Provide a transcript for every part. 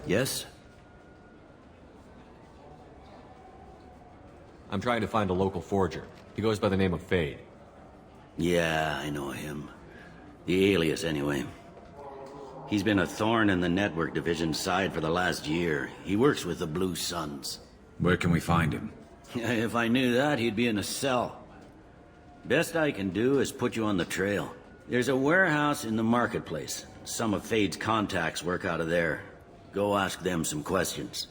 Yes? I'm trying to find a local forger. He goes by the name of Fade. Yeah, I know him. The alias, anyway. He's been a thorn in the network division's side for the last year. He works with the Blue Suns. Where can we find him? If I knew that, he'd be in a cell. Best I can do is put you on the trail. There's a warehouse in the marketplace. Some of Fade's contacts work out of there. Go ask them some questions.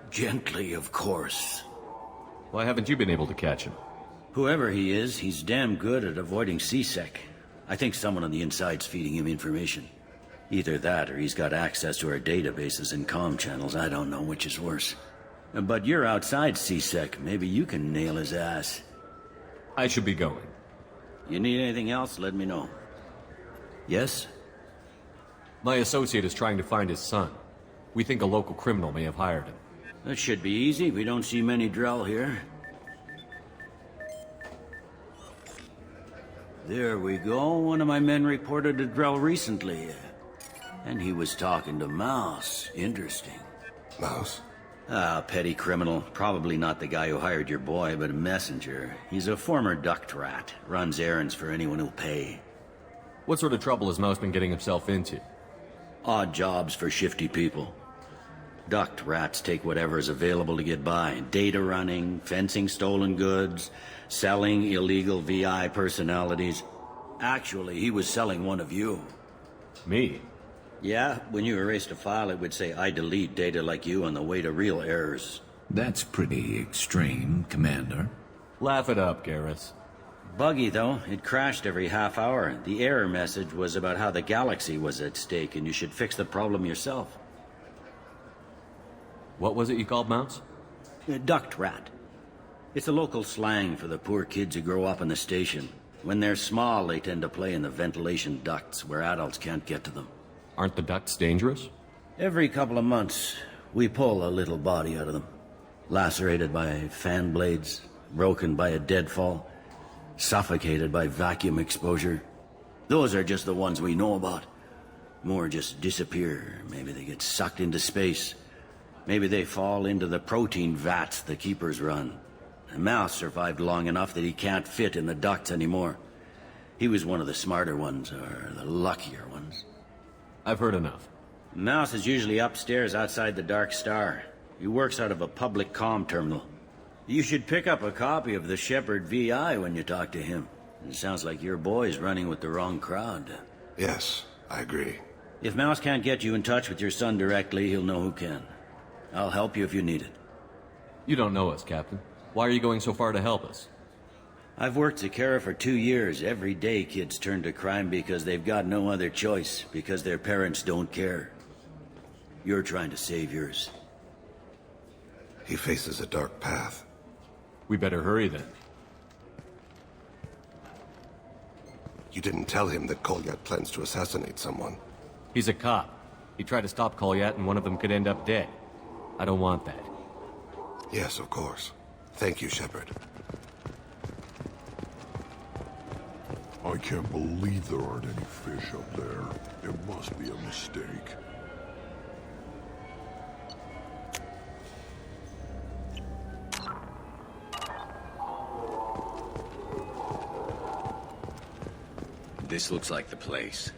Gently, of course. Why haven't you been able to catch him? Whoever he is, he's damn good at avoiding CSEC. I think someone on the inside's feeding him information. Either that, or he's got access to our databases and comm channels. I don't know which is worse. But you're outside CSEC. Maybe you can nail his ass. I should be going. You need anything else, let me know. Yes? My associate is trying to find his son. We think a local criminal may have hired him. That should be easy. We don't see many Drell here. There we go. One of my men reported to Drell recently. And he was talking to Mouse. Interesting. Mouse? Ah, petty criminal. Probably not the guy who hired your boy, but a messenger. He's a former duct rat. Runs errands for anyone who'll pay. What sort of trouble has Mouse been getting himself into? Odd jobs for shifty people. Duct rats take whatever is available to get by. Data running, fencing stolen goods, selling illegal VI personalities. Actually, he was selling one of you. Me? Yeah, when you erased a file, it would say, I delete data like you on the way to real errors. That's pretty extreme, Commander. Laugh it up, Garrus. Buggy, though. It crashed every half hour. The error message was about how the galaxy was at stake, and you should fix the problem yourself. What was it you called Mouse? A duct rat. It's a local slang for the poor kids who grow up in the station. When they're small, they tend to play in the ventilation ducts where adults can't get to them. Aren't the ducts dangerous? Every couple of months, we pull a little body out of them. Lacerated by fan blades, broken by a deadfall, suffocated by vacuum exposure. Those are just the ones we know about. More just disappear. Maybe they get sucked into space. Maybe they fall into the protein vats the Keepers run. A Mouse survived long enough that he can't fit in the ducts anymore. He was one of the smarter ones, or the luckier ones. I've heard enough. Mouse is usually upstairs outside the Dark Star. He works out of a public comm terminal. You should pick up a copy of the Shepard VI when you talk to him. It sounds like your boy's running with the wrong crowd. Yes, I agree. If Mouse can't get you in touch with your son directly, he'll know who can. I'll help you if you need it. You don't know us, Captain. Why are you going so far to help us? I've worked Zakera for 2 years. Every day kids turn to crime because they've got no other choice, because their parents don't care. You're trying to save yours. He faces a dark path. We better hurry then. You didn't tell him that Kolyat plans to assassinate someone. He's a cop. He tried to stop Kolyat and one of them could end up dead. I don't want that. Yes, of course. Thank you, Shepard. I can't believe there aren't any fish up there. It must be a mistake. This looks like the place.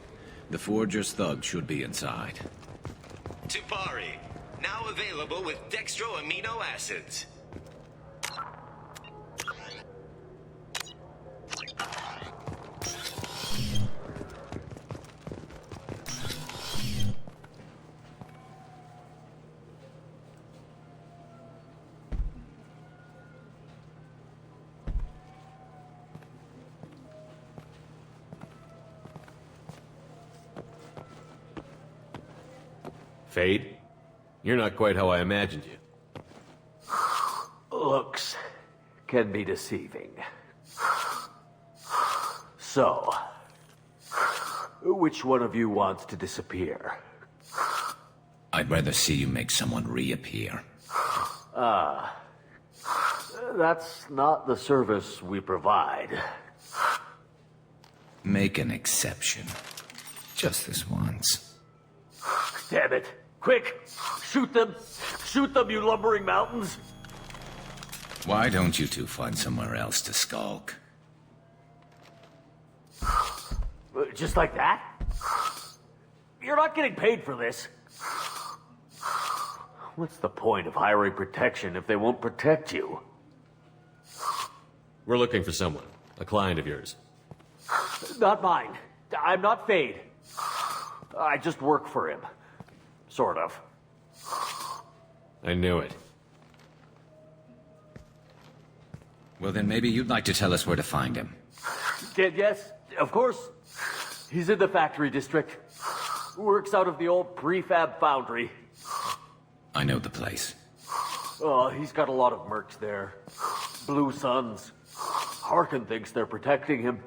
The Forger's thug should be inside. Tupari, now available with dextro amino acids. Fade? You're not quite how I imagined you. Looks can be deceiving. So, which one of you wants to disappear? I'd rather see you make someone reappear. That's not the service we provide. Make an exception. Just this once. Damn it. Quick! Shoot them! Shoot them, you lumbering mountains! Why don't you two find somewhere else to skulk? Just like that? You're not getting paid for this. What's the point of hiring protection if they won't protect you? We're looking for someone. A client of yours. Not mine. I'm not Fade. I just work for him. Sort of. I knew it. Well, then maybe you'd like to tell us where to find him. Yes, of course. He's in the factory district. Works out of the old prefab foundry. I know the place. Oh, he's got a lot of mercs there. Blue Suns. Harkin thinks they're protecting him.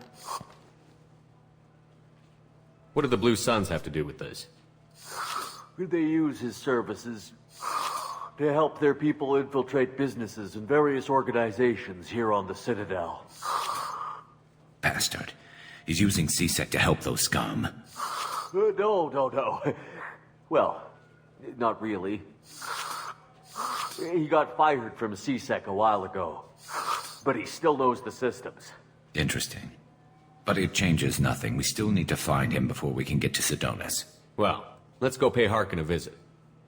What do the Blue Suns have to do with this? They use his services to help their people infiltrate businesses and various organizations here on the Citadel. Bastard. He's using CSEC to help those scum. No. Well, not really. He got fired from CSEC a while ago, but he still knows the systems. Interesting. But it changes nothing. We still need to find him before we can get to Sedonis. Well, let's go pay Harkin a visit.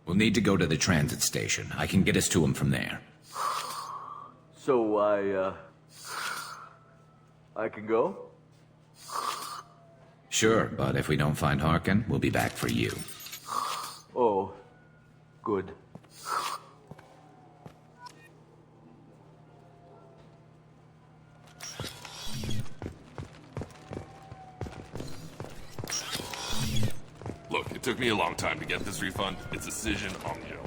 We'll need to go to the transit station. I can get us to him from there. So I can go? Sure, but if we don't find Harkin, we'll be back for you. Oh, good. Look, it took me a long time to get this refund. It's a decision on you.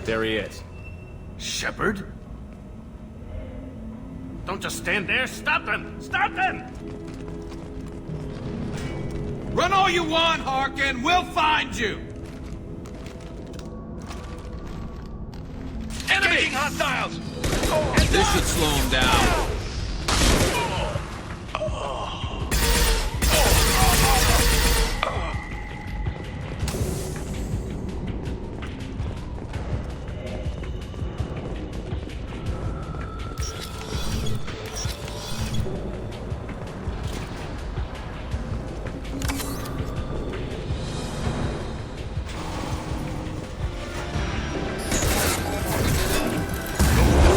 There he is. Shepard? Don't just stand there. Stop them! Stop them! Run all you want, Harkin! We'll find you! Enemy! Hostiles! This should slow him down.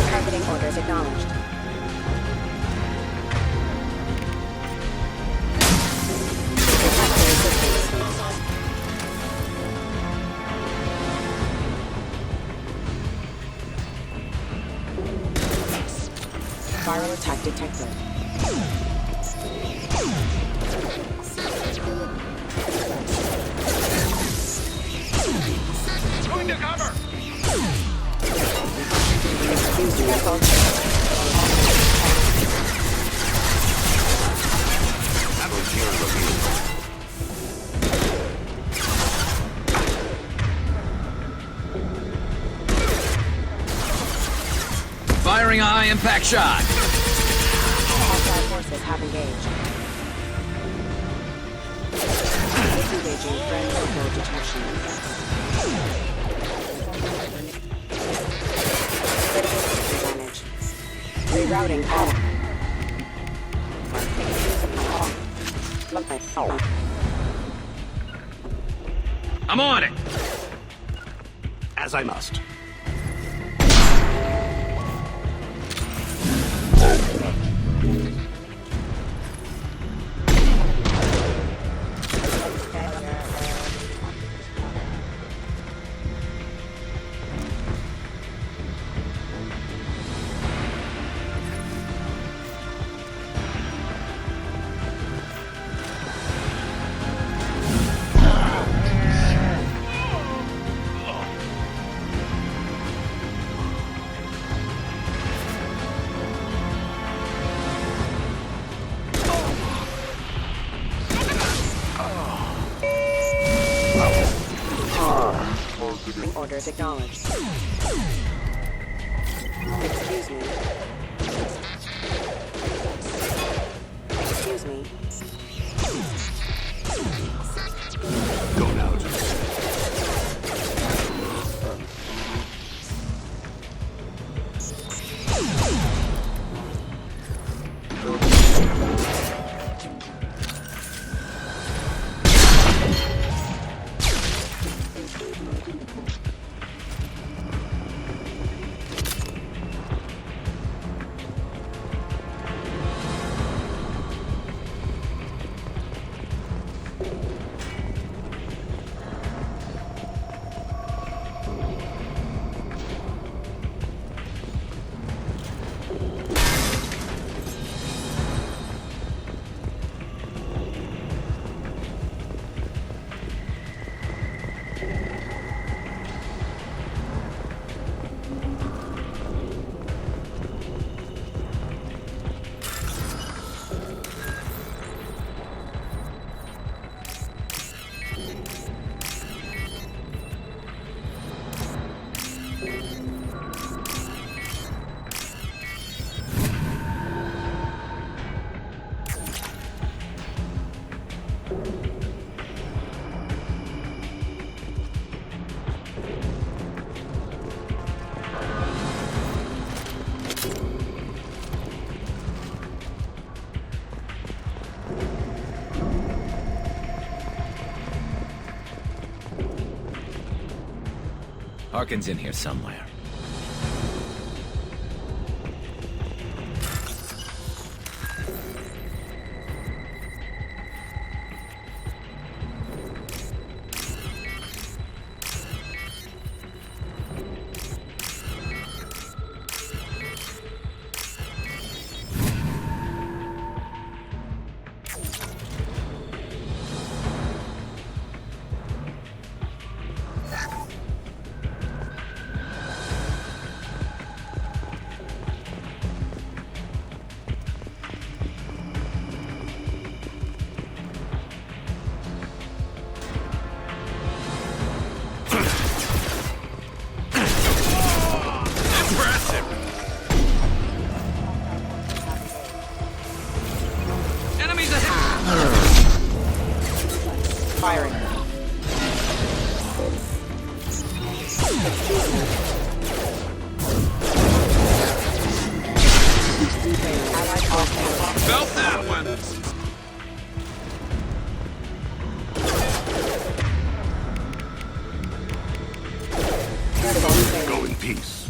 Targeting orders acknowledged. Viral attack detected. Going to cover! Using a phone. Firing a high-impact shot! Hostile forces have engaged. Disengaging friend local detection. Critical advantage. Rerouting all. I'm on it! As I must. Orders acknowledged. Excuse me. Excuse me. Go now, Harkin's in here somewhere. Firing. Felt that one! Go in peace.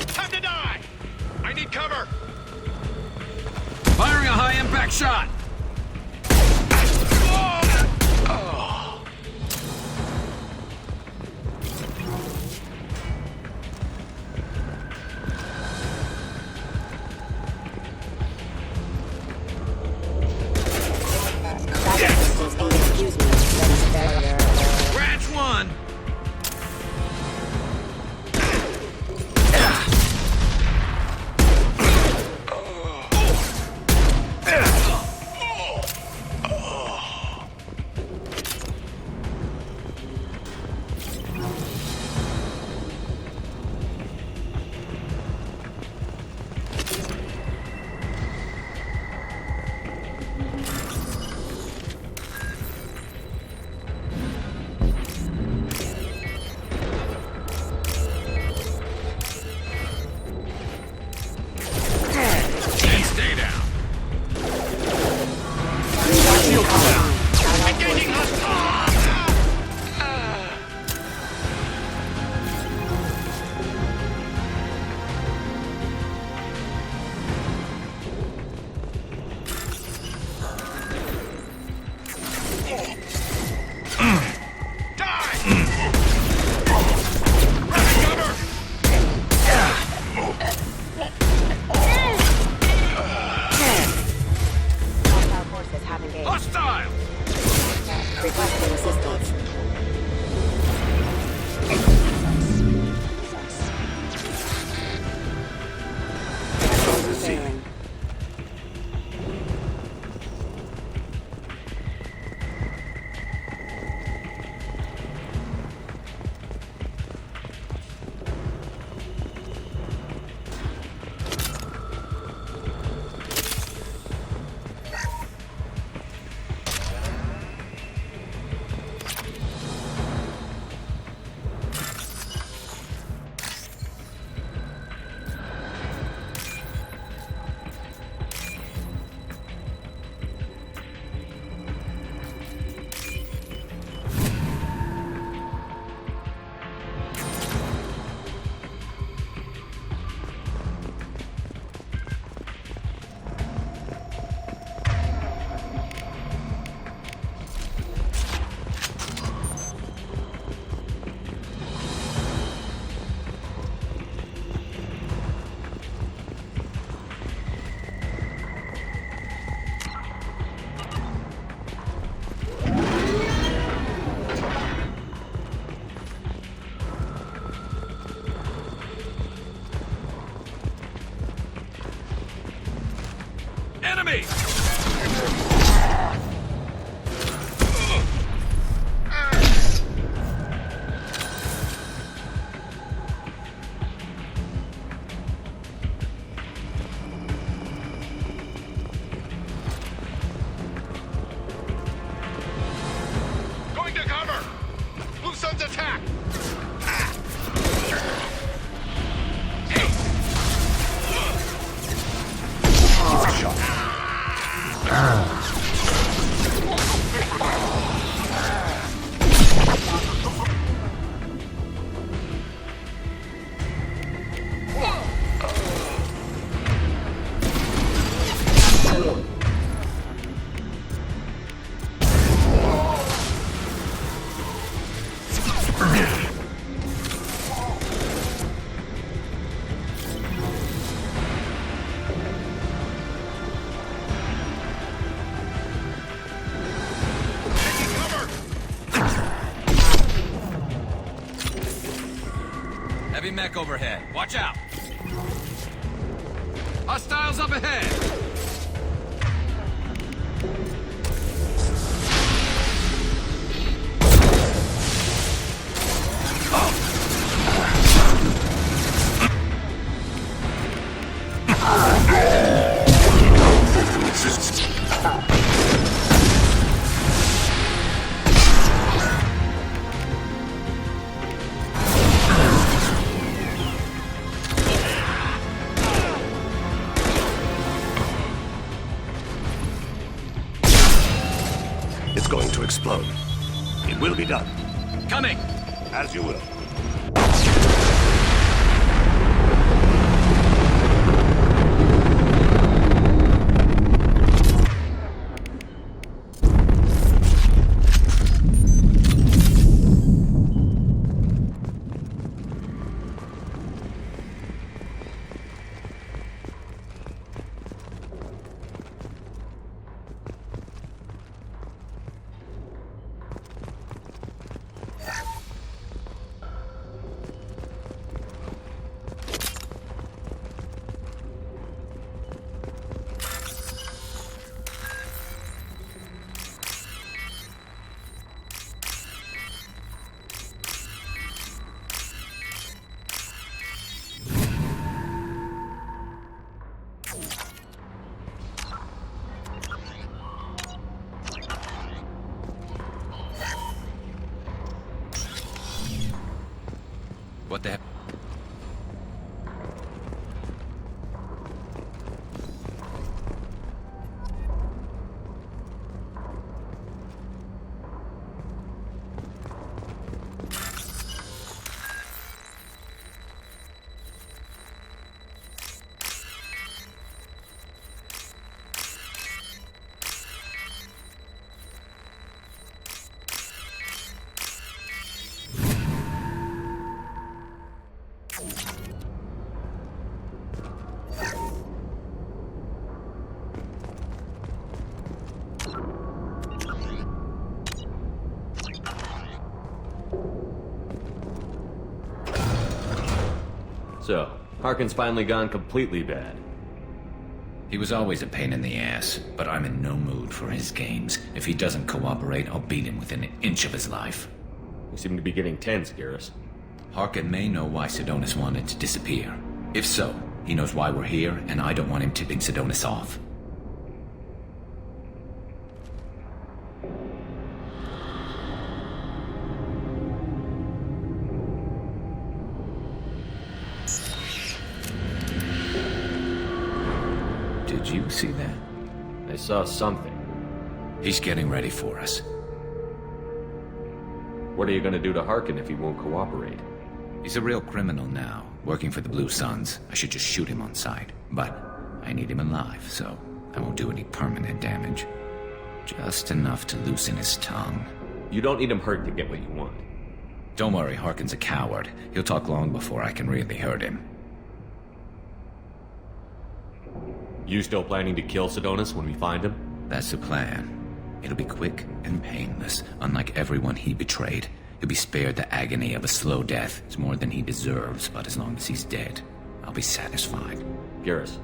Time to die! I need cover! Firing a high-impact shot! Branch one! Hostile! Requesting assistance. Failing. Enemy! Going to cover! Blue Sun's attack! Heavy mech overhead. Watch out! Hostiles up ahead! It's going to explode. It will be done. Coming! As you will. What the heck? So, Harkin's finally gone completely bad. He was always a pain in the ass, but I'm in no mood for his games. If he doesn't cooperate, I'll beat him within an inch of his life. You seem to be getting tense, Garrus. Harkin may know why Sidonis wanted to disappear. If so, he knows why we're here, and I don't want him tipping Sidonis off. Did you see that? I saw something. He's getting ready for us. What are you gonna do to Harkin if he won't cooperate? He's a real criminal now, working for the Blue Suns. I should just shoot him on sight. But I need him alive, so I won't do any permanent damage. Just enough to loosen his tongue. You don't need him hurt to get what you want. Don't worry, Harkin's a coward. He'll talk long before I can really hurt him. You still planning to kill Sidonis when we find him? That's the plan. It'll be quick and painless, unlike everyone he betrayed. He'll be spared the agony of a slow death. It's more than he deserves, but as long as he's dead, I'll be satisfied. Garrus,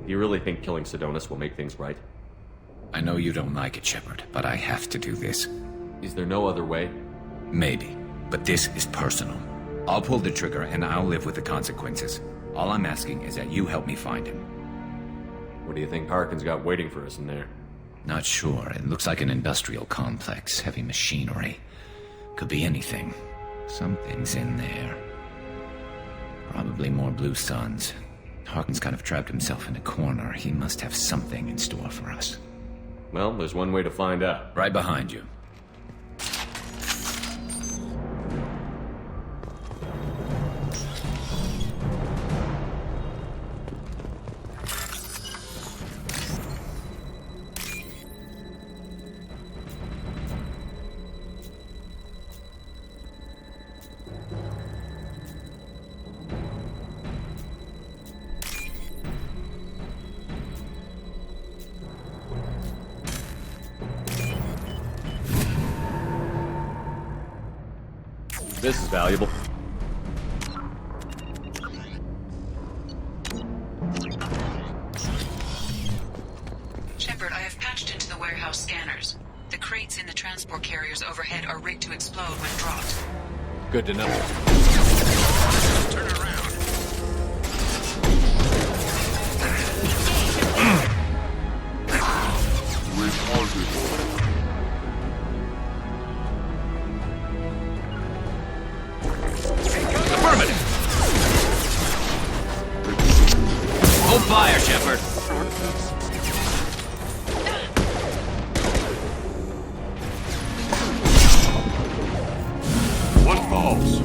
do you really think killing Sidonis will make things right? I know you don't like it, Shepard, but I have to do this. Is there no other way? Maybe, but this is personal. I'll pull the trigger and I'll live with the consequences. All I'm asking is that you help me find him. What do you think Harkin's got waiting for us in there? Not sure. It looks like an industrial complex. Heavy machinery. Could be anything. Something's in there. Probably more Blue Suns. Harkin's kind of trapped himself in a corner. He must have something in store for us. Well, there's one way to find out. Right behind you. This is valuable. Shepard, I have patched into the warehouse scanners. The crates in the transport carriers overhead are rigged to explode when dropped. Good to know. Turn around. Affirmative! Hold fire, Shepard! What falls?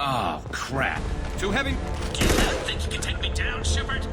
Oh, crap. Too heavy? Do you think you can take me down, Shepard?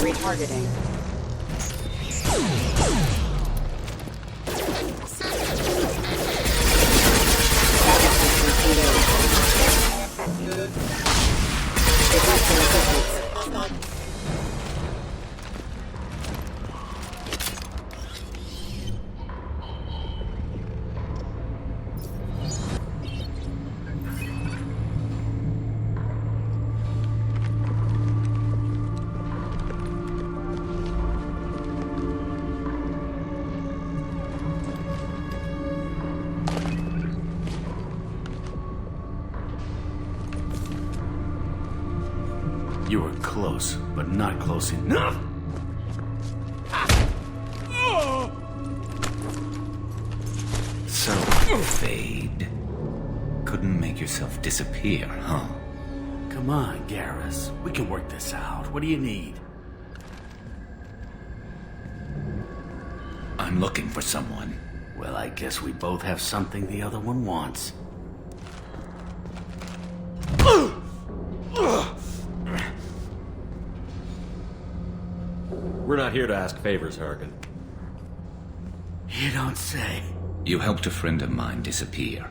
Retargeting. Requesting assistance. You were close, but not close enough. So, Fade. Couldn't make yourself disappear, huh? Come on, Garrus. We can work this out. What do you need? I'm looking for someone. Well, I guess we both have something the other one wants. We're not here to ask favors, Hargan. You don't say. You helped a friend of mine disappear.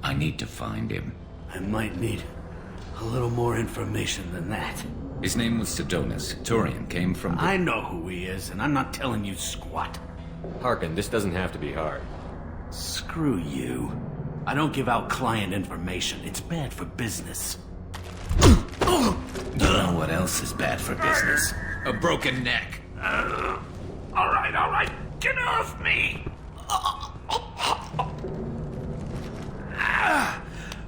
I need to find him. I might need a little more information than that. His name was Sidonis. Turian came from the... I know who he is, and I'm not telling you squat. Hargan, this doesn't have to be hard. Screw you. I don't give out client information. It's bad for business. You know what else is bad for business? A broken neck. All right. Get off me!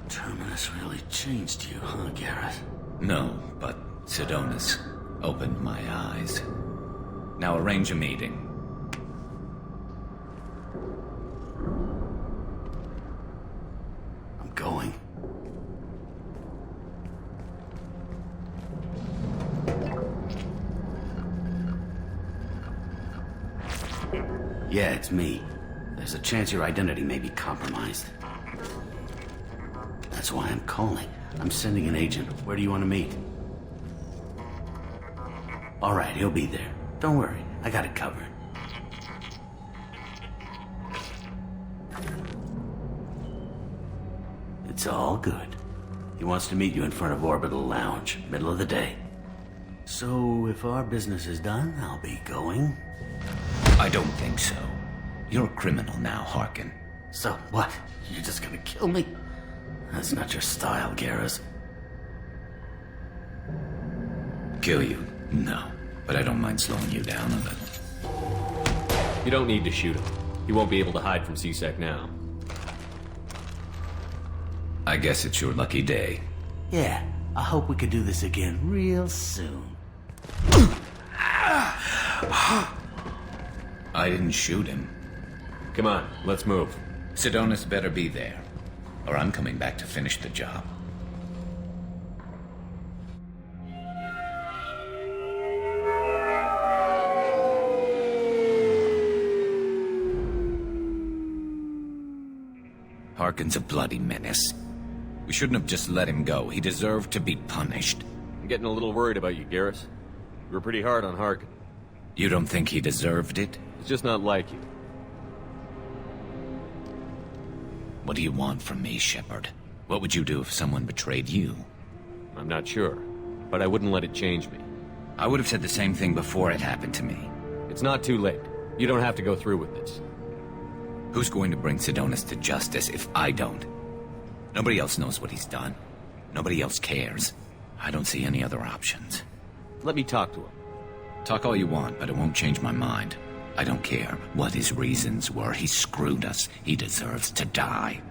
Terminus really changed you, huh, Garrus? No, but Sidonis opened my eyes. Now arrange a meeting. I'm going. Yeah, it's me. There's a chance your identity may be compromised. That's why I'm calling. I'm sending an agent. Where do you want to meet? All right, he'll be there. Don't worry, I got it covered. It's all good. He wants to meet you in front of Orbital Lounge, middle of the day. So, if our business is done, I'll be going. I don't think so. You're a criminal now, Harkin. So, what? You're just gonna kill me? That's not your style, Garrus. Kill you? No. But I don't mind slowing you down a little. You don't need to shoot him. He won't be able to hide from C-Sec now. I guess it's your lucky day. Yeah, I hope we could do this again real soon. I didn't shoot him. Come on, let's move. Sidonis better be there, or I'm coming back to finish the job. Harkin's a bloody menace. We shouldn't have just let him go. He deserved to be punished. I'm getting a little worried about you, Garrus. You were pretty hard on Harkin. You don't think he deserved it? It's just not like you. What do you want from me, Shepard? What would you do if someone betrayed you? I'm not sure, but I wouldn't let it change me. I would have said the same thing before it happened to me. It's not too late. You don't have to go through with this. Who's going to bring Sidonis to justice if I don't? Nobody else knows what he's done. Nobody else cares. I don't see any other options. Let me talk to him. Talk all you want, but it won't change my mind. I don't care what his reasons were. He screwed us. He deserves to die.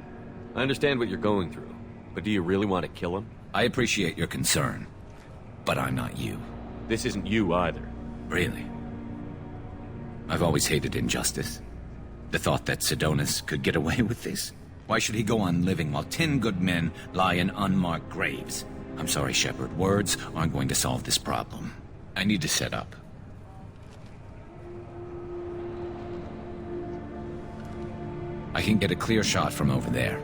I understand what you're going through, but do you really want to kill him? I appreciate your concern, but I'm not you. This isn't you either. Really? I've always hated injustice. The thought that Sidonis could get away with this? Why should he go on living while 10 good men lie in unmarked graves? I'm sorry, Shepard. Words aren't going to solve this problem. I need to set up. I can get a clear shot from over there.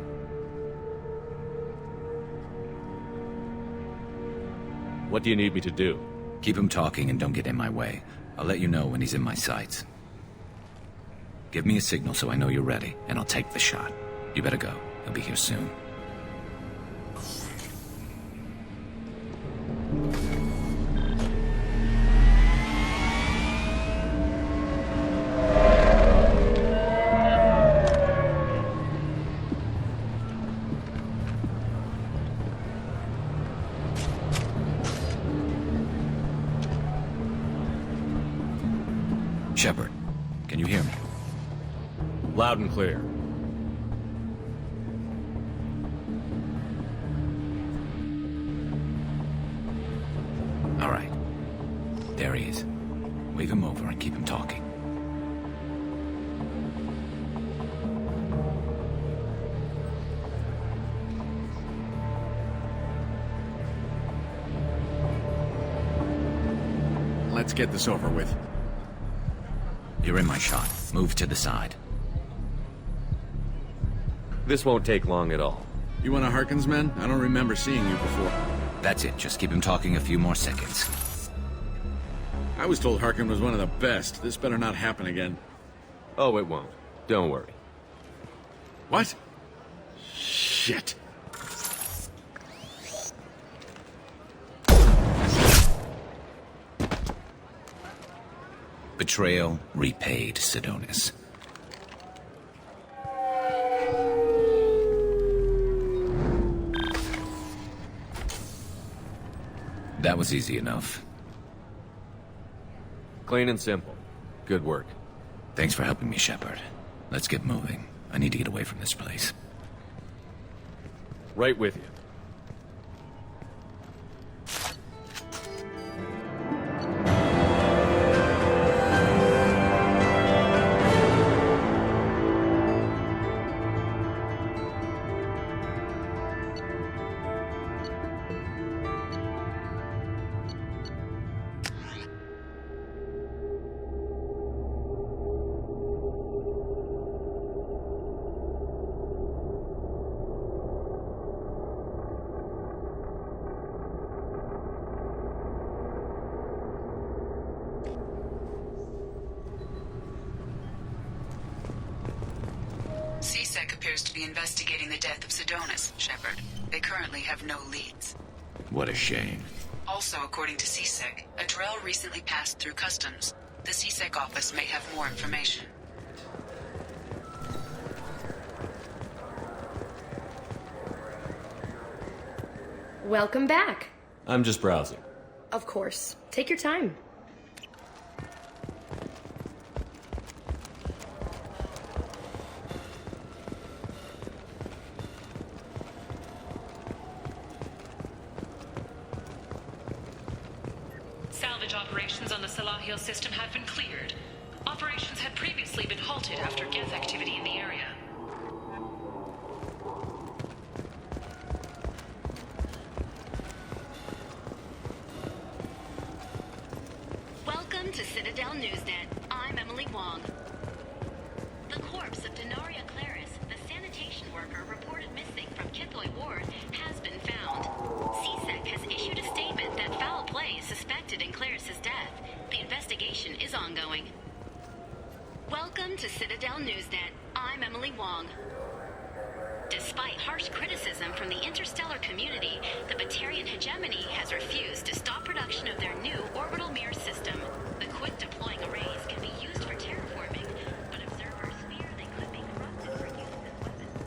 What do you need me to do? Keep him talking and don't get in my way. I'll let you know when he's in my sights. Give me a signal so I know you're ready, and I'll take the shot. You better go. He'll be here soon. Shepard, can you hear me? Loud and clear. All right. There he is. Wave him over and keep him talking. Let's get this over with. You're in my shot. Move to the side. This won't take long at all. You one of Harkin's men? I don't remember seeing you before. That's it. Just keep him talking a few more seconds. I was told Harkin was one of the best. This better not happen again. Oh, it won't. Don't worry. What? Shit. Betrayal repaid, Sidonis. That was easy enough. Clean and simple. Good work. Thanks for helping me, Shepard. Let's get moving. I need to get away from this place. Right with you. C-Sec appears to be investigating the death of Sidonis, Shepard. They currently have no leads. What a shame. Also, according to CSEC, a Drell recently passed through customs. The CSEC office may have more information. Welcome back. I'm just browsing. Of course. Take your time. Salvage operations on the Salahil system have been cleared. Operations had previously been halted after Geth activity in the area. Welcome to Citadel Newsnet. I'm Emily Wong. The corpse of Denaria Claris, the sanitation worker reported missing from Kithoy Ward, has been found. CSEC has issued a statement that foul play is suspected in Claris's death. The investigation is ongoing. Welcome to Citadel Newsnet. I'm Emily Wong. Despite harsh criticism from the interstellar community, the Batarian hegemony has refused to stop production of their new orbital mirror system. The quick-deploying arrays can be used for terraforming, but observers fear they could be corrupted for use as weapons.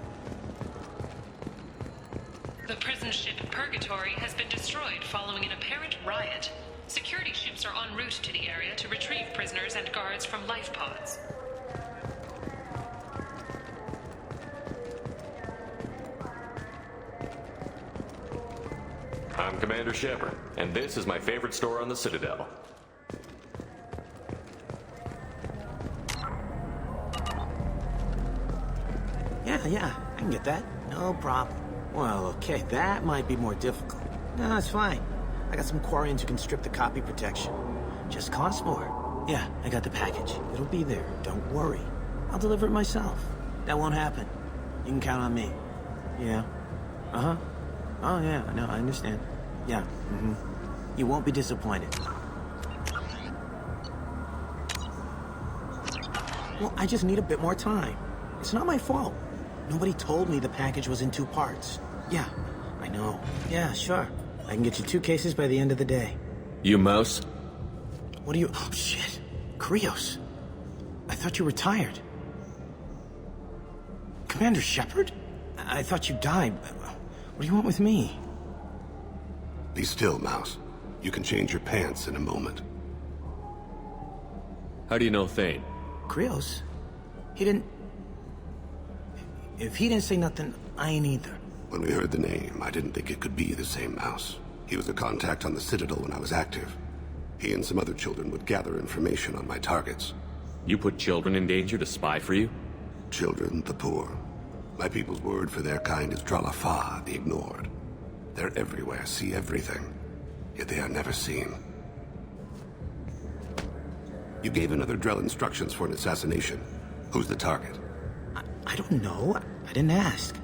The prison ship Purgatory has been destroyed following an apparent riot. Security ships are en route to the area to retrieve prisoners and guards from life pods. I'm Commander Shepard, and this is my favorite store on the Citadel. Yeah, I can get that. No problem. Well, okay, that might be more difficult. No, it's fine. I got some Quarians who can strip the copy protection. Just costs more. Yeah, I got the package. It'll be there. Don't worry. I'll deliver it myself. That won't happen. You can count on me. Yeah. Uh-huh. Oh, yeah, no, I understand. Yeah, You won't be disappointed. Well, I just need a bit more time. It's not my fault. Nobody told me the package was in 2 parts. Yeah, I know. Yeah, sure. I can get you 2 cases by the end of the day. You mouse? What are you... Oh, shit. Krios. I thought you were retired. Commander Shepard? I thought you died. What do you want with me? Be still, Mouse. You can change your pants in a moment. How do you know Thane? Krios? He didn't... If he didn't say nothing, I ain't either. When we heard the name, I didn't think it could be the same Mouse. He was a contact on the Citadel when I was active. He and some other children would gather information on my targets. You put children in danger to spy for you? Children, the poor. My people's word for their kind is Dralafa, the ignored. They're everywhere, see everything, yet they are never seen. You gave another Drell instructions for an assassination. Who's the target? I don't know. I didn't ask.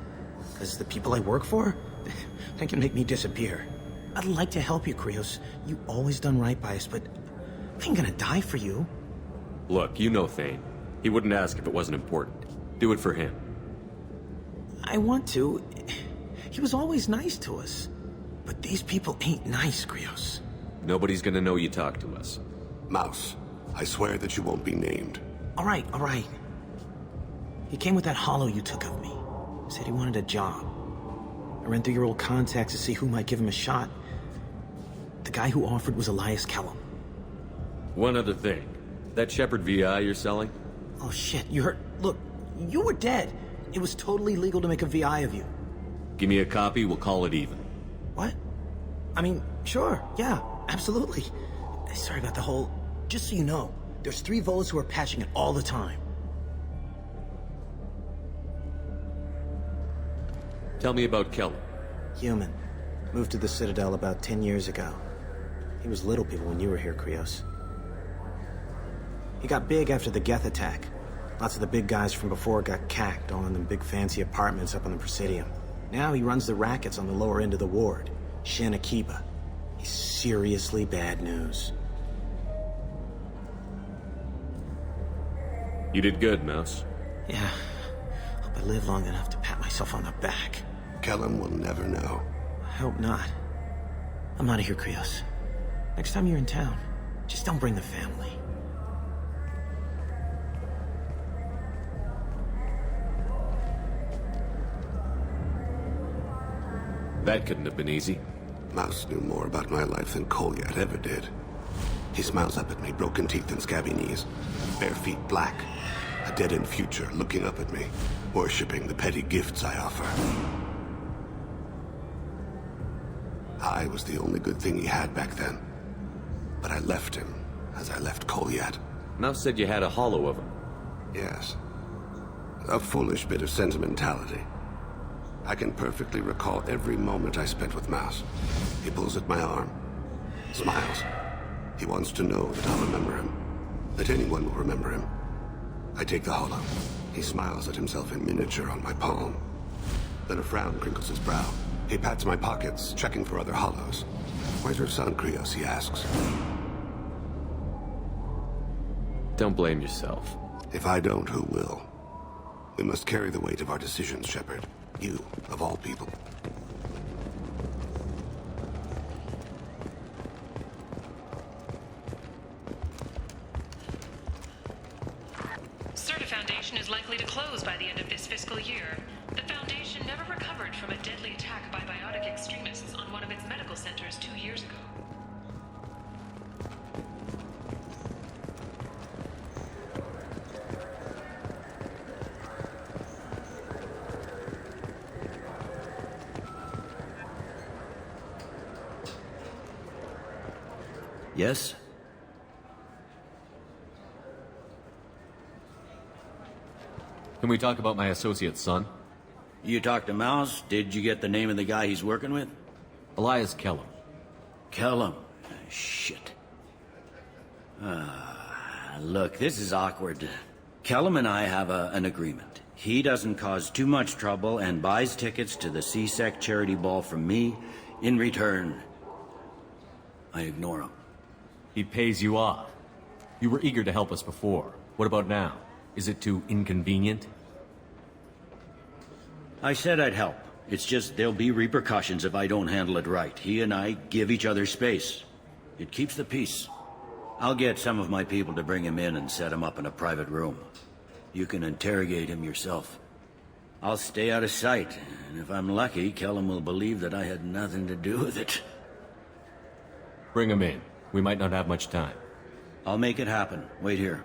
Because the people I work for, they can make me disappear. I'd like to help you, Krios. You always done right by us, but I ain't gonna die for you. Look, you know Thane. He wouldn't ask if it wasn't important. Do it for him. I want to. He was always nice to us. But these people ain't nice, Krios. Nobody's gonna know you talked to us. Mouse, I swear that you won't be named. All right. He came with that hollow you took of me. Said he wanted a job. I ran through your old contacts to see who might give him a shot. The guy who offered was Elias Kellum. One other thing. That Shepard VI you're selling? Oh shit, you heard... Look, you were dead. It was totally legal to make a VI of you. Give me a copy, we'll call it even. What? I mean, sure, yeah, absolutely. Sorry about the whole... Just so you know, there's 3 Volas who are patching it all the time. Tell me about Kellum. Human. Moved to the Citadel about 10 years ago. He was little people when you were here, Krios. He got big after the Geth attack. Lots of the big guys from before got cacked, all in them big fancy apartments up on the Presidium. Now he runs the rackets on the lower end of the ward, Shin Akiba. He's seriously bad news. You did good, Mouse. Yeah. Hope I live long enough to pat myself on the back. Kellum will never know. I hope not. I'm out of here, Krios. Next time you're in town, just don't bring the family. That couldn't have been easy. Mouse knew more about my life than Kolyat ever did. He smiles up at me, broken teeth and scabby knees. Bare feet black. A dead-end future looking up at me, worshipping the petty gifts I offer. I was the only good thing he had back then. But I left him, as I left Kolyat. Mouse said you had a hollow of him. Yes. A foolish bit of sentimentality. I can perfectly recall every moment I spent with Mouse. He pulls at my arm, smiles. He wants to know that I'll remember him, that anyone will remember him. I take the hollow. He smiles at himself in miniature on my palm. Then a frown crinkles his brow. He pats my pockets, checking for other hollows. Where's your son, Krios, he asks. Don't blame yourself. If I don't, who will? We must carry the weight of our decisions, Shepard. You, of all people. Certa Foundation is likely to close by the end of this fiscal year. The Foundation never recovered from a deadly attack by biotic extremists on one of its medical centers 2 years ago. Yes? Can we talk about my associate's son? You talked to Mouse? Did you get the name of the guy he's working with? Elias Kellum. Kellum? Shit. Look, this is awkward. Kellum and I have an agreement. He doesn't cause too much trouble and buys tickets to the C-Sec charity ball from me. In return, I ignore him. He pays you off. You were eager to help us before. What about now? Is it too inconvenient? I said I'd help. It's just there'll be repercussions if I don't handle it right. He and I give each other space. It keeps the peace. I'll get some of my people to bring him in and set him up in a private room. You can interrogate him yourself. I'll stay out of sight, and if I'm lucky, Kellum will believe that I had nothing to do with it. Bring him in. We might not have much time. I'll make it happen. Wait here.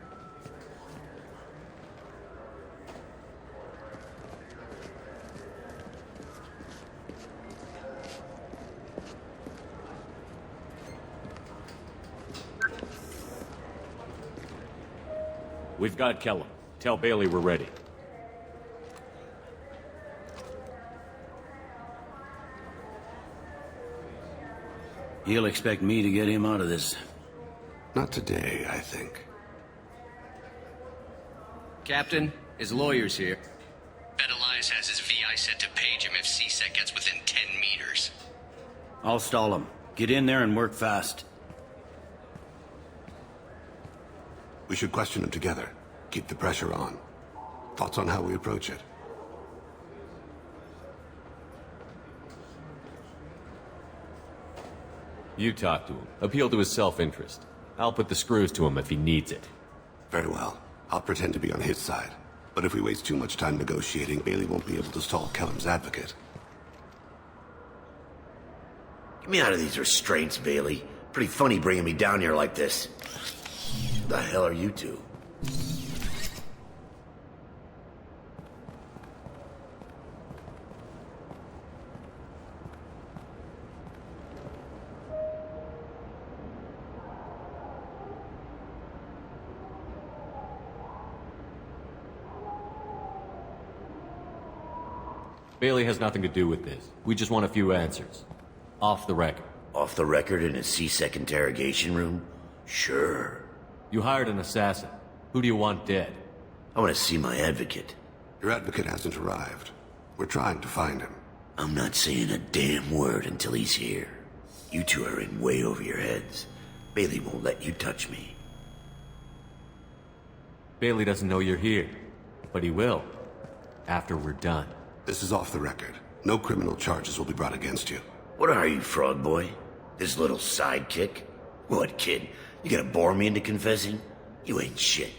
We've got Kellum. Tell Bailey we're ready. He'll expect me to get him out of this. Not today, I think. Captain, his lawyer's here. Bet Elias has his VI set to page him if C-Sec gets within 10 meters. I'll stall him. Get in there and work fast. We should question him together. Keep the pressure on. Thoughts on how we approach it? You talk to him. Appeal to his self-interest. I'll put the screws to him if he needs it. Very well. I'll pretend to be on his side. But if we waste too much time negotiating, Bailey won't be able to stall Kellum's advocate. Get me out of these restraints, Bailey. Pretty funny bringing me down here like this. The hell are you two? Bailey has nothing to do with this. We just want a few answers. Off the record. Off the record in a C-Sec interrogation room? Sure. You hired an assassin. Who do you want dead? I want to see my advocate. Your advocate hasn't arrived. We're trying to find him. I'm not saying a damn word until he's here. You two are in way over your heads. Bailey won't let you touch me. Bailey doesn't know you're here. But he will. After we're done. This is off the record. No criminal charges will be brought against you. What are you, frog boy? This little sidekick? What, kid? You gonna bore me into confessing? You ain't shit.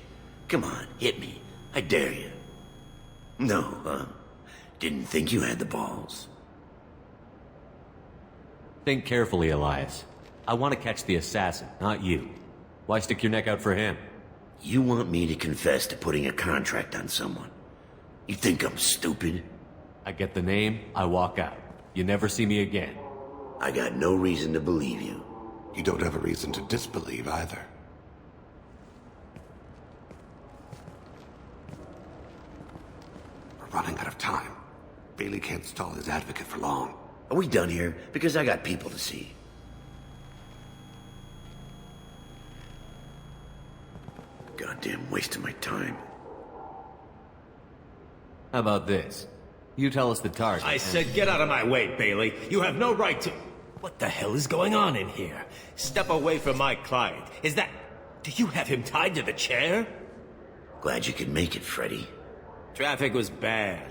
Come on, hit me. I dare you. No, huh? Didn't think you had the balls. Think carefully, Elias. I want to catch the assassin, not you. Why stick your neck out for him? You want me to confess to putting a contract on someone? You think I'm stupid? I get the name, I walk out. You never see me again. I got no reason to believe you. You don't have a reason to disbelieve either. We're running out of time. Bailey can't stall his advocate for long. Are we done here? Because I got people to see. Goddamn waste of my time. How about this? You tell us the target. I said get out of my way, Bailey. You have no right to... What the hell is going on in here? Step away from my client. Is that... Do you have him tied to the chair? Glad you could make it, Freddy. Traffic was bad.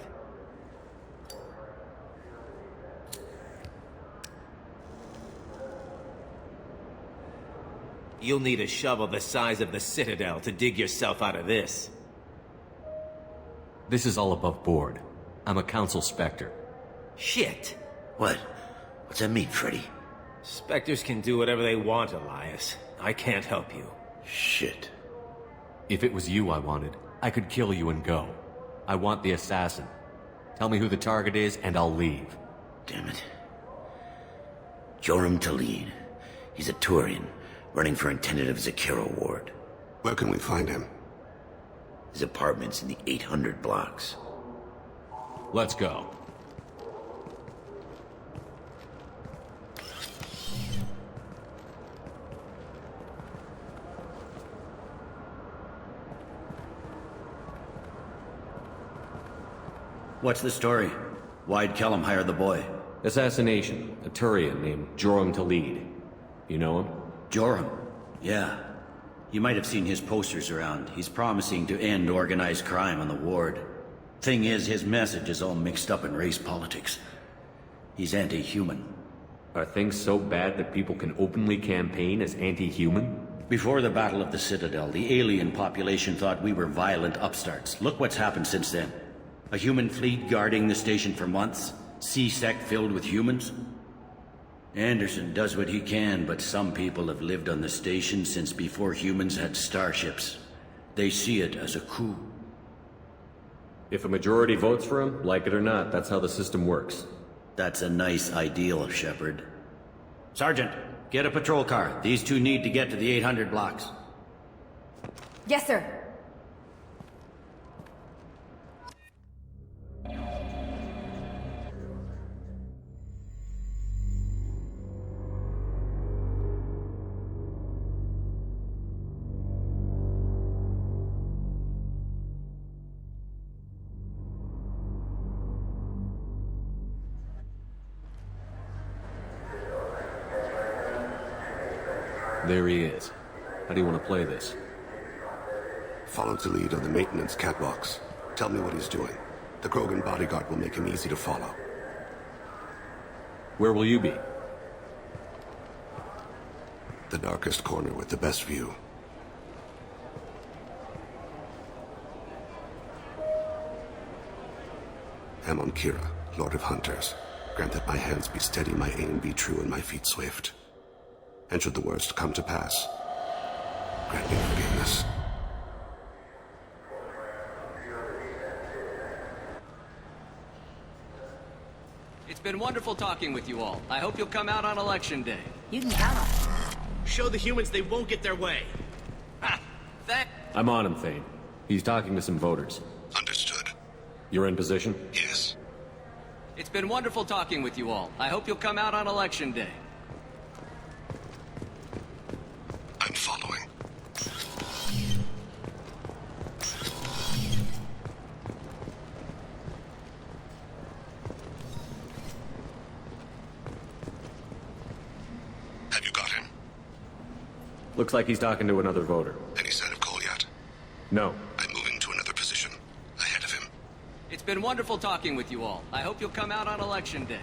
You'll need a shovel the size of the Citadel to dig yourself out of this. This is all above board. I'm a council specter. Shit. What? What's that mean, Freddy? Spectres can do whatever they want, Elias. I can't help you. Shit. If it was you I wanted, I could kill you and go. I want the assassin. Tell me who the target is, and I'll leave. Damn it. Joram Talid. He's a Turian, running for intendant of Zakira Ward. Where can we find him? His apartment's in the 800 blocks. Let's go. What's the story? Why'd Kellum hire the boy? Assassination. A Turian named Joram Talid. You know him? Joram? Yeah. You might have seen his posters around. He's promising to end organized crime on the ward. Thing is, his message is all mixed up in race politics. He's anti-human. Are things so bad that people can openly campaign as anti-human? Before the Battle of the Citadel, the alien population thought we were violent upstarts. Look what's happened since then. A human fleet guarding the station for months. C-Sec filled with humans. Anderson does what he can, but some people have lived on the station since before humans had starships. They see it as a coup. If a majority votes for him, like it or not, that's how the system works. That's a nice ideal, Shepard. Sergeant, get a patrol car. These two need to get to the 800 blocks. Yes, sir. There he is. How do you want to play this? Follow the lead on the maintenance catwalks. Tell me what he's doing. The Krogan bodyguard will make him easy to follow. Where will you be? The darkest corner with the best view. Amon Kira, Lord of Hunters. Grant that my hands be steady, my aim be true, and my feet swift. And should the worst come to pass, grant me forgiveness. It's been wonderful talking with you all. I hope you'll come out on Election Day. You can count on it. Show the humans they won't get their way. Ha! That... I'm on him, Thane. He's talking to some voters. Understood. You're in position? Yes. It's been wonderful talking with you all. I hope you'll come out on Election Day. I'm following. Have you got him? Looks like he's talking to another voter. Any sign of Cole yet? No. I'm moving to another position. Ahead of him. It's been wonderful talking with you all. I hope you'll come out on Election Day.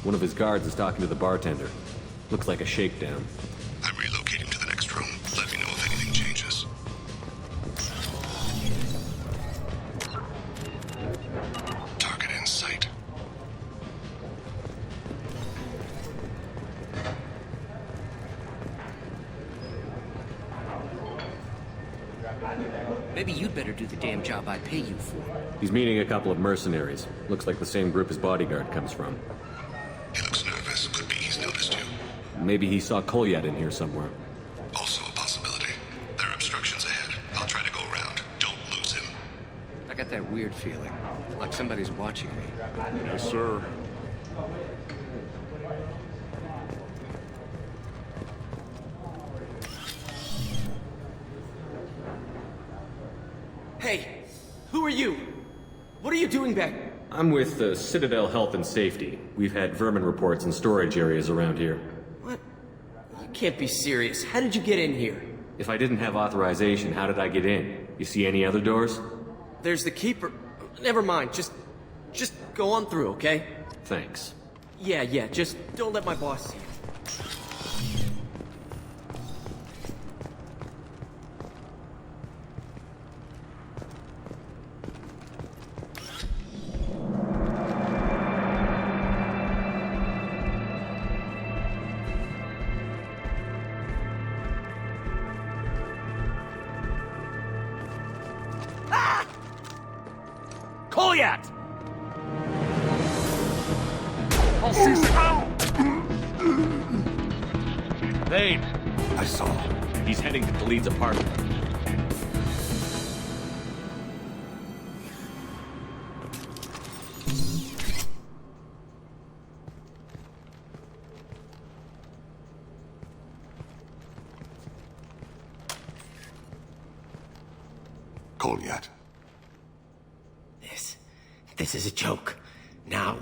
One of his guards is talking to the bartender. Looks like a shakedown. I'm relocating to the next room. Let me know if anything changes. Target in sight. Maybe you'd better do the damn job I pay you for. He's meeting a couple of mercenaries. Looks like the same group his bodyguard comes from. He looks nervous. Could be he's noticed you. Maybe he saw Kolyat in here somewhere. Also a possibility. There are obstructions ahead. I'll try to go around. Don't lose him. I got that weird feeling, like somebody's watching me. Yes, sir. Hey, who are you? What are you doing back? I'm with the Citadel Health and Safety. We've had vermin reports in storage areas around here. What? You can't be serious. How did you get in here? If I didn't have authorization, how did I get in? You see any other doors? There's the keeper. Never mind. Just go on through, okay? Thanks. Yeah, just don't let my boss see you. Kolyat! I'll see Thane! I saw. He's heading to Depleted's apartment. Kolyat. This is a joke. Now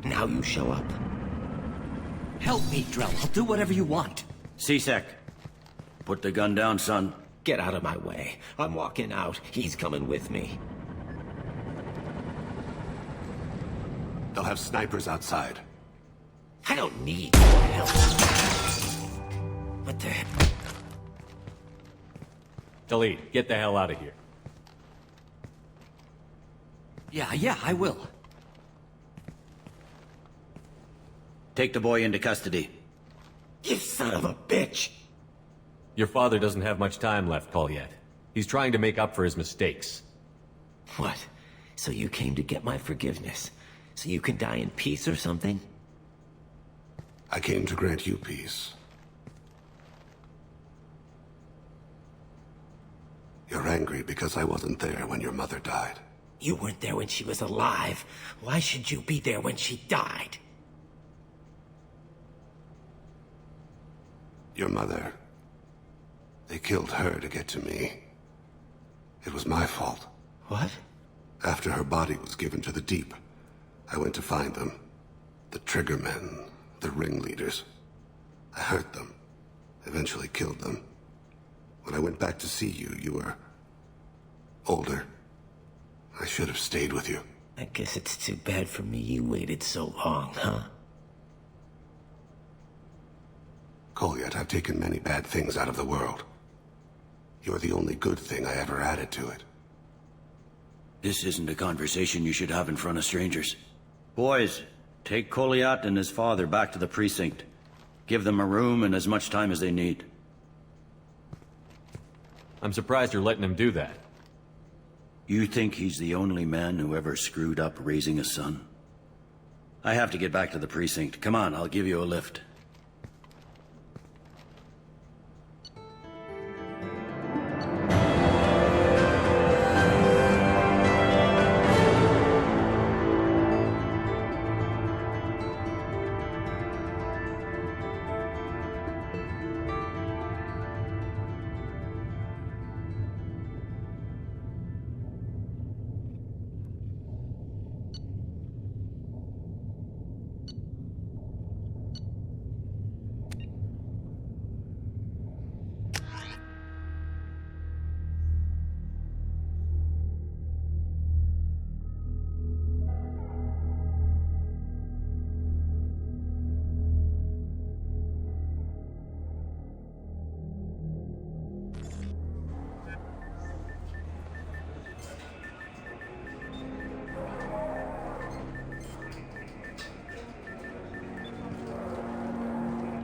you show up. Help me, Drell. I'll do whatever you want. C-Sec. Put the gun down, son. Get out of my way. I'm walking out. He's coming with me. They'll have snipers outside. I don't need your help. What the heck? Delete. Get the hell out of here. Yeah, I will. Take the boy into custody. You son of a bitch! Your father doesn't have much time left, Kolyat. He's trying to make up for his mistakes. What? So you came to get my forgiveness? So you can die in peace or something? I came to grant you peace. You're angry because I wasn't there when your mother died. You weren't there when she was alive. Why should you be there when she died? Your mother. They killed her to get to me. It was my fault. What? After her body was given to the Deep, I went to find them. The Triggermen, the ringleaders. I hurt them. Eventually killed them. When I went back to see you, you were older. I should have stayed with you. I guess it's too bad for me you waited so long, huh? Kolyat, I've taken many bad things out of the world. You're the only good thing I ever added to it. This isn't a conversation you should have in front of strangers. Boys, take Kolyat and his father back to the precinct. Give them a room and as much time as they need. I'm surprised you're letting him do that. You think he's the only man who ever screwed up raising a son? I have to get back to the precinct. Come on, I'll give you a lift.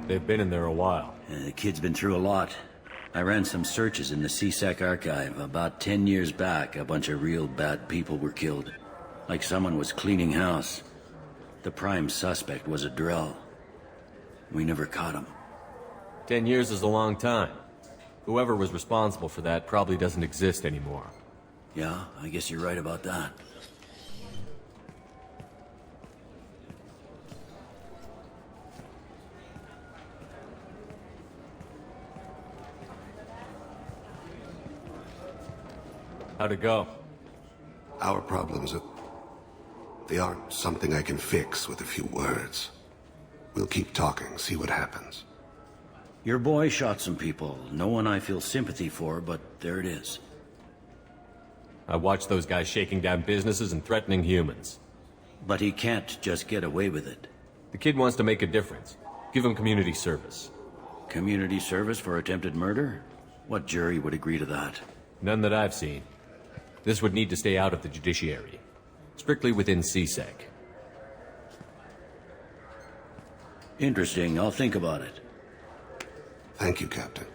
They've been in there a while. The kid's been through a lot. I ran some searches in the CSEC archive. About 10 years back, a bunch of real bad people were killed. Like someone was cleaning house. The prime suspect was a Drell. We never caught him. 10 years is a long time. Whoever was responsible for that probably doesn't exist anymore. Yeah, I guess you're right about that. How'd it go? Our problems they aren't something I can fix with a few words. We'll keep talking, see what happens. Your boy shot some people. No one I feel sympathy for, but there it is. I watched those guys shaking down businesses and threatening humans. But he can't just get away with it. The kid wants to make a difference. Give him community service. Community service for attempted murder? What jury would agree to that? None that I've seen. This would need to stay out of the judiciary. Strictly within CSEC. Interesting. I'll think about it. Thank you, Captain.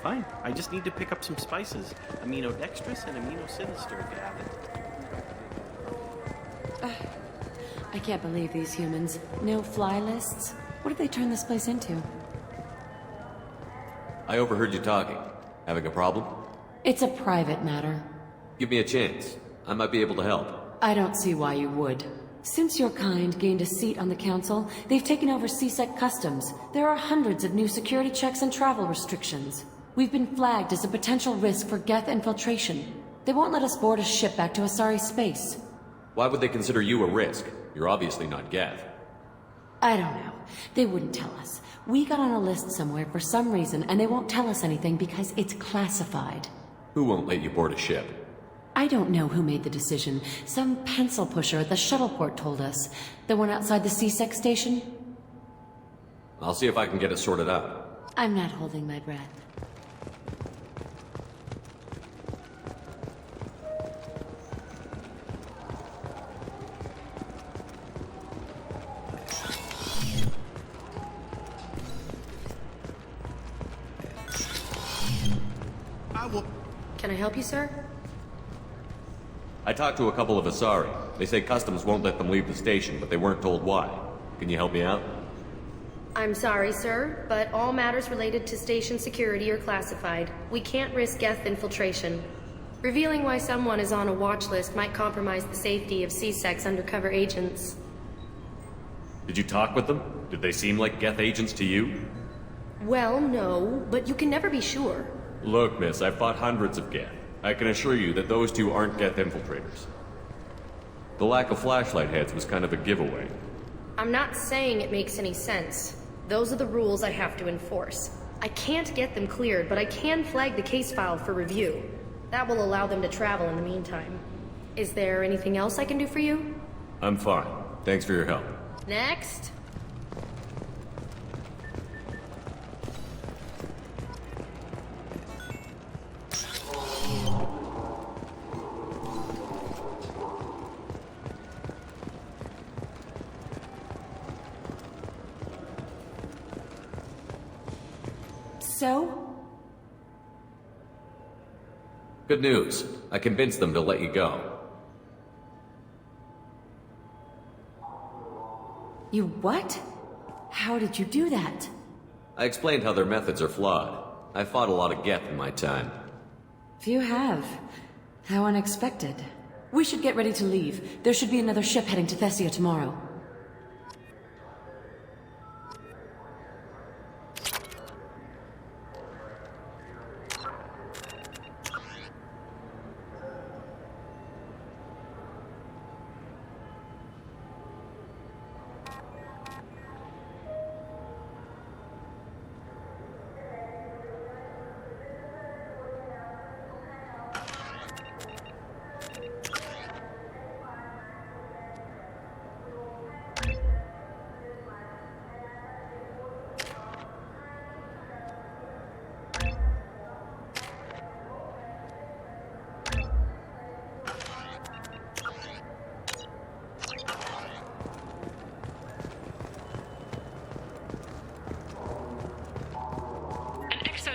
Fine. I just need to pick up some spices. Aminodextrous and aminosinister if you have it. I can't believe these humans. No fly lists? What did they turn this place into? I overheard you talking. Having a problem? It's a private matter. Give me a chance. I might be able to help. I don't see why you would. Since your kind gained a seat on the council, they've taken over CSEC customs. There are hundreds of new security checks and travel restrictions. We've been flagged as a potential risk for Geth infiltration. They won't let us board a ship back to Asari space. Why would they consider you a risk? You're obviously not Geth. I don't know. They wouldn't tell us. We got on a list somewhere for some reason, and they won't tell us anything because it's classified. Who won't let you board a ship? I don't know who made the decision. Some pencil pusher at the shuttleport told us. The one outside the CSEC station? I'll see if I can get it sorted out. I'm not holding my breath. Can I help you, sir? I talked to a couple of Asari. They say customs won't let them leave the station, but they weren't told why. Can you help me out? I'm sorry, sir, but all matters related to station security are classified. We can't risk Geth infiltration. Revealing why someone is on a watch list might compromise the safety of CSEC's undercover agents. Did you talk with them? Did they seem like Geth agents to you? Well, no, but you can never be sure. Look, miss, I've fought hundreds of Geth. I can assure you that those two aren't Geth infiltrators. The lack of flashlight heads was kind of a giveaway. I'm not saying it makes any sense. Those are the rules I have to enforce. I can't get them cleared, but I can flag the case file for review. That will allow them to travel in the meantime. Is there anything else I can do for you? I'm fine. Thanks for your help. Next. So? Good news. I convinced them to let you go. You what? How did you do that? I explained how their methods are flawed. I fought a lot of Geth in my time. Few have. How unexpected. We should get ready to leave. There should be another ship heading to Thessia tomorrow.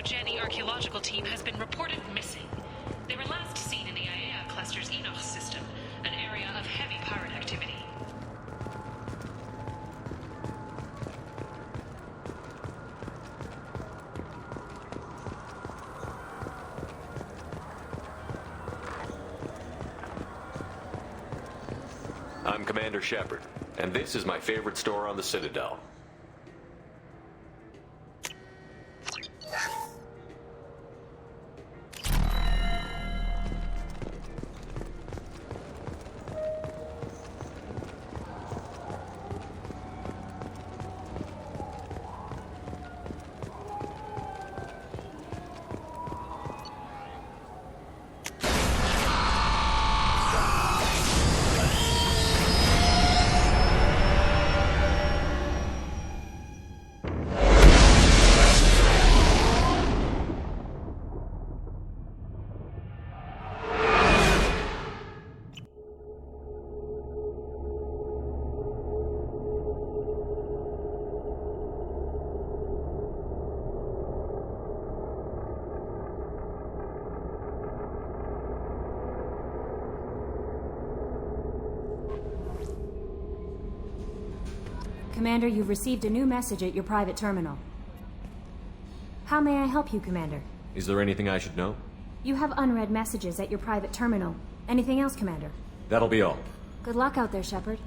Jenny archaeological team has been reported missing. They were last seen in the Aiea cluster's Enoch system, an area of heavy pirate activity. I'm Commander Shepard, and this is my favorite store on the Citadel. Commander, you've received a new message at your private terminal. How may I help you, Commander? Is there anything I should know? You have unread messages at your private terminal. Anything else, Commander? That'll be all. Good luck out there, Shepard.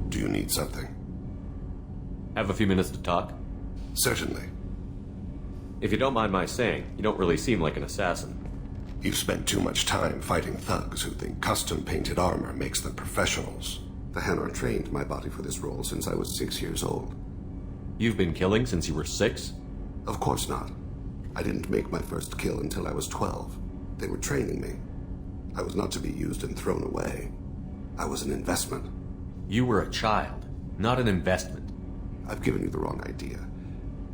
Do you need something? Have a few minutes to talk? Certainly. If you don't mind my saying, you don't really seem like an assassin. You've spent too much time fighting thugs who think custom-painted armor makes them professionals. The Hanar trained my body for this role since I was 6 years old. You've been killing since you were 6? Of course not. I didn't make my first kill until I was 12. They were training me. I was not to be used and thrown away. I was an investment. You were a child, not an investment. I've given you the wrong idea.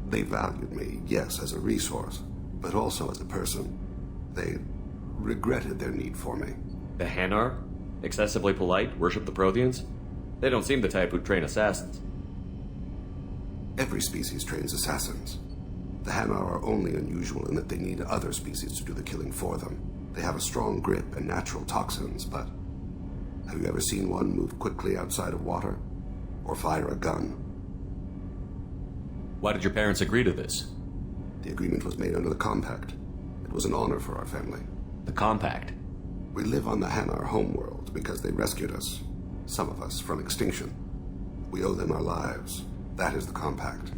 They valued me, yes, as a resource, but also as a person. They regretted their need for me. The Hanar? Excessively polite, worship the Protheans? They don't seem the type who'd train assassins. Every species trains assassins. The Hanar are only unusual in that they need other species to do the killing for them. They have a strong grip and natural toxins, but have you ever seen one move quickly outside of water? Or fire a gun? Why did your parents agree to this? The agreement was made under the Compact. It was an honor for our family. The Compact? We live on the Hanar homeworld because they rescued us. Some of us from extinction. We owe them our lives. That is the Compact.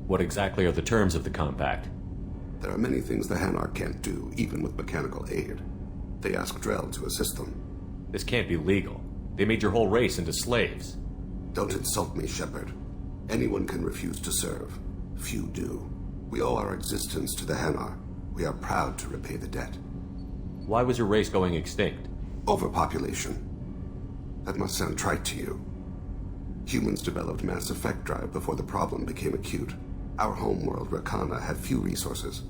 What exactly are the terms of the Compact? There are many things the Hanar can't do, even with mechanical aid. They ask Drell to assist them. This can't be legal. They made your whole race into slaves. Don't insult me, Shepard. Anyone can refuse to serve. Few do. We owe our existence to the Hanar. We are proud to repay the debt. Why was your race going extinct? Overpopulation. That must sound trite to you. Humans developed mass effect drive before the problem became acute. Our homeworld, Rakana, had few resources.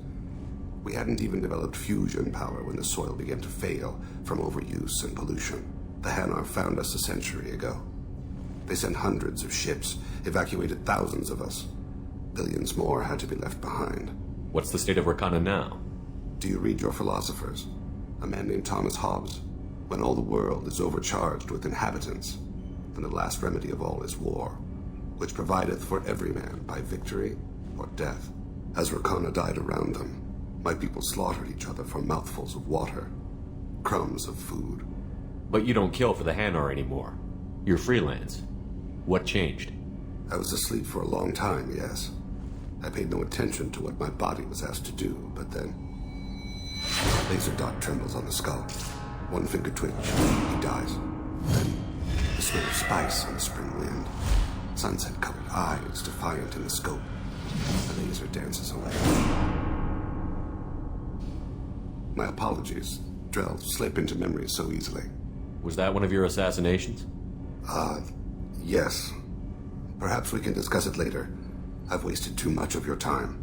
We hadn't even developed fusion power when the soil began to fail from overuse and pollution. The Hanar found us a century ago. They sent hundreds of ships, evacuated thousands of us. Billions more had to be left behind. What's the state of Rakana now? Do you read your philosophers? A man named Thomas Hobbes? When all the world is overcharged with inhabitants, then the last remedy of all is war, which provideth for every man by victory or death. As Rakana died around them, my people slaughtered each other for mouthfuls of water, crumbs of food. But you don't kill for the Hanar anymore. You're freelance. What changed? I was asleep for a long time, yes. I paid no attention to what my body was asked to do, but then... Laser dot trembles on the skull. One finger twitch, he dies. Then, the smell of spice on the spring wind. Sunset-colored eyes defiant in the scope. The laser dances away. My apologies. Drell slip into memory so easily. Was that one of your assassinations? Yes. Perhaps we can discuss it later. I've wasted too much of your time.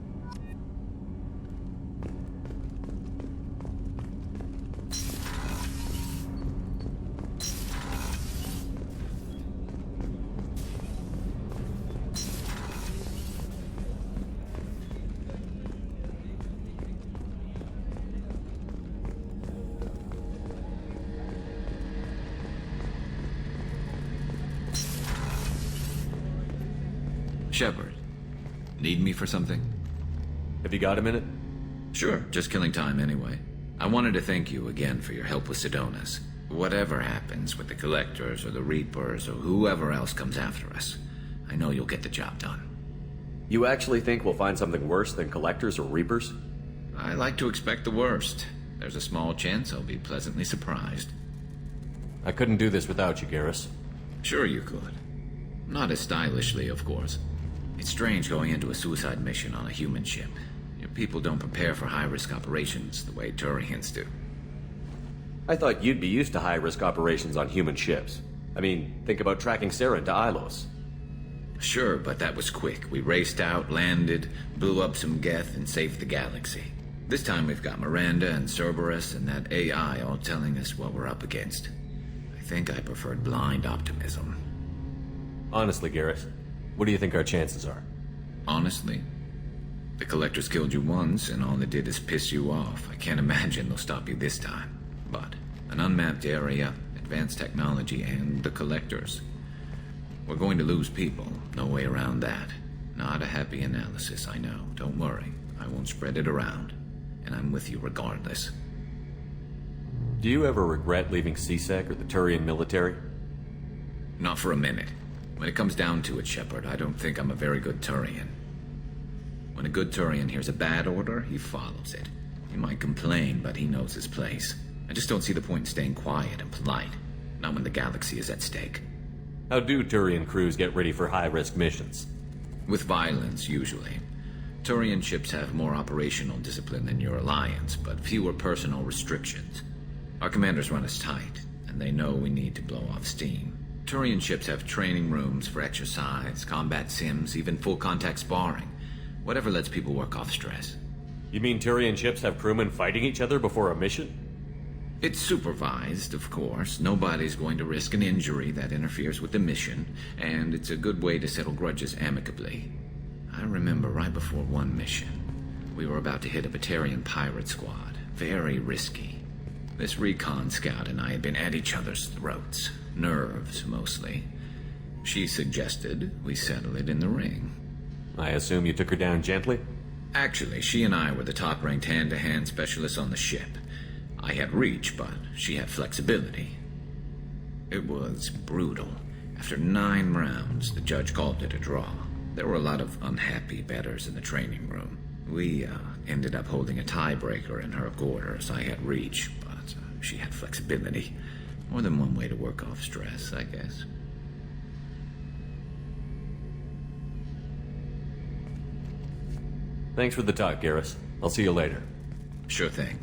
Shepard, need me for something? Have you got a minute? Sure, just killing time anyway. I wanted to thank you again for your help with Sidonis. Whatever happens with the Collectors or the Reapers or whoever else comes after us, I know you'll get the job done. You actually think we'll find something worse than Collectors or Reapers? I like to expect the worst. There's a small chance I'll be pleasantly surprised. I couldn't do this without you, Garrus. Sure you could. Not as stylishly, of course. It's strange going into a suicide mission on a human ship. Your people don't prepare for high-risk operations the way Turians do. I thought you'd be used to high-risk operations on human ships. I mean, think about tracking Saren to Ilos. Sure, but that was quick. We raced out, landed, blew up some Geth, and saved the galaxy. This time we've got Miranda and Cerberus and that AI all telling us what we're up against. I think I preferred blind optimism. Honestly, Garrus, what do you think our chances are? Honestly? The Collectors killed you once, and all they did is piss you off. I can't imagine they'll stop you this time. But an unmapped area, advanced technology, and the Collectors. We're going to lose people. No way around that. Not a happy analysis, I know. Don't worry. I won't spread it around. And I'm with you regardless. Do you ever regret leaving CSEC or the Turian military? Not for a minute. When it comes down to it, Shepard, I don't think I'm a very good Turian. When a good Turian hears a bad order, he follows it. He might complain, but he knows his place. I just don't see the point in staying quiet and polite. Not when the galaxy is at stake. How do Turian crews get ready for high-risk missions? With violence, usually. Turian ships have more operational discipline than your alliance, but fewer personal restrictions. Our commanders run us tight, and they know we need to blow off steam. Turian ships have training rooms for exercise, combat sims, even full-contact sparring. Whatever lets people work off stress. You mean Turian ships have crewmen fighting each other before a mission? It's supervised, of course. Nobody's going to risk an injury that interferes with the mission, and it's a good way to settle grudges amicably. I remember right before one mission, we were about to hit a Batarian pirate squad. Very risky. This recon scout and I had been at each other's throats. Nerves, mostly. She suggested we settle it in the ring. I assume you took her down gently? Actually, she and I were the top-ranked hand-to-hand specialists on the ship. I had reach, but she had flexibility. It was brutal. After 9 rounds, the judge called it a draw. There were a lot of unhappy bettors in the training room. We ended up holding a tiebreaker in her quarters. I had reach, but she had flexibility. More than one way to work off stress, I guess. Thanks for the talk, Garrus. I'll see you later. Sure thing.